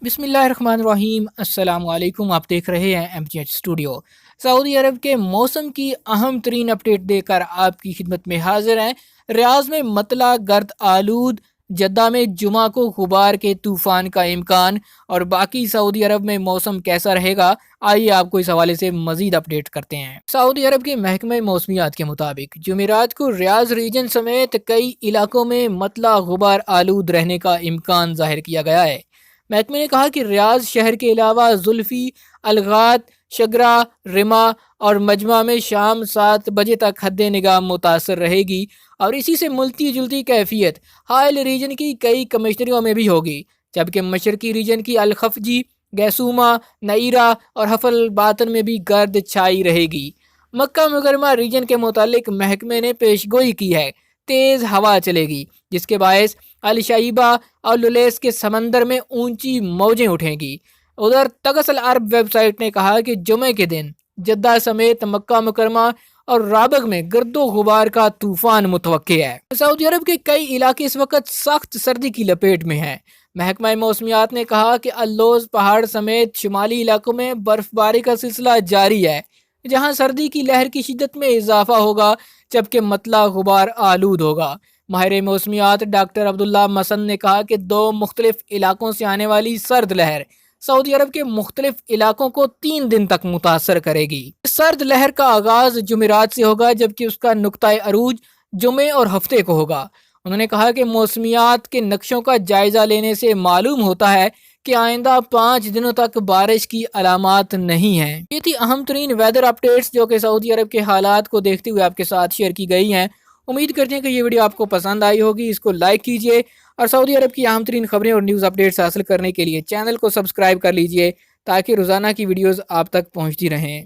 बिस्मिल्लाहिर्रहमानिर्रहीम। अस्सलाम वालेकुम। आप देख रहे हैं MGH स्टूडियो। सऊदी अरब के मौसम की अहम तरीन अपडेट देकर आपकी खिदमत में हाजिर हैं। रियाज में मतला गर्द आलूद, जद्दा में जुमा को गुबार के तूफान का इम्कान और बाकी सऊदी अरब में मौसम कैसा रहेगा, आइए आपको इस हवाले से मजीद अपडेट करते हैं। सऊदी अरब के महकमे मौसमियात के मुताबिक जुमेरात को रियाज रीजन समेत कई इलाकों में मतला गुबार आलूद रहने का इम्कान जाहिर किया गया है। महकमे ने कहा कि रियाज शहर के अलावा जुल्फी, अलगात, शगरा, रिमा और मजमा में शाम 7 बजे तक हद्दे निगाह मुतासर रहेगी और इसी से मिलती जुलती कैफियत हायल रीजन की कई कमिश्नरियों में भी होगी, जबकि मशरकी रीजन की अलखफजी, गैसूमा, नईरा और हफल बातन में भी गर्द छाई रहेगी। मक्का मुकरमा रीजन के मुतालिक महकमे ने पेशगोई की है तेज हवा चलेगी, जिसके बायस अल शईबा और लुलेस के समंदर में ऊंची मौजें उठेंगी। उधर तगसल अरब वेबसाइट ने कहा कि जुमे के दिन जद्दा समेत मक्का मुकरमा और राबग में गर्दो गुबार का तूफान मुतवक्के है। सऊदी अरब के कई इलाके इस वक्त सख्त सर्दी की लपेट में हैं। महकमा मौसमियात ने कहा कि अल्लोज पहाड़ समेत शुमाली इलाकों में बर्फबारी का सिलसिला जारी है, जहां सर्दी की लहर की शिद्दत में इजाफा होगा, जबकि मतला गुबार आलूद होगा। माहिर मौसमियात डॉक्टर अब्दुल्ला मसन ने कहा कि 2 मुख्तलिफ इलाकों से आने वाली सर्द लहर सऊदी अरब के मुख्तलिफ इलाकों को 3 दिन तक मुतासर करेगी। इस सर्द लहर का आगाज जुमेरात से होगा, जबकि उसका नुक्ता अरूज जुमे और हफ्ते को होगा। उन्होंने कहा कि मौसमियात के नक्शों का जायजा लेने से मालूम होता है कि आइंदा 5 दिनों तक बारिश की अलामात नहीं है। ये थी अहम तरीन वेदर अपडेट्स जो कि सऊदी अरब के हालात को देखते हुए आपके साथ शेयर की गई हैं। उम्मीद करते हैं कि ये वीडियो आपको पसंद आई होगी। इसको लाइक कीजिए और सऊदी अरब की अहम तरीन खबरें और न्यूज़ अपडेट्स हासिल करने के लिए चैनल को सब्सक्राइब कर लीजिए, ताकि रोज़ाना की वीडियोज़ आप तक पहुँचती रहें।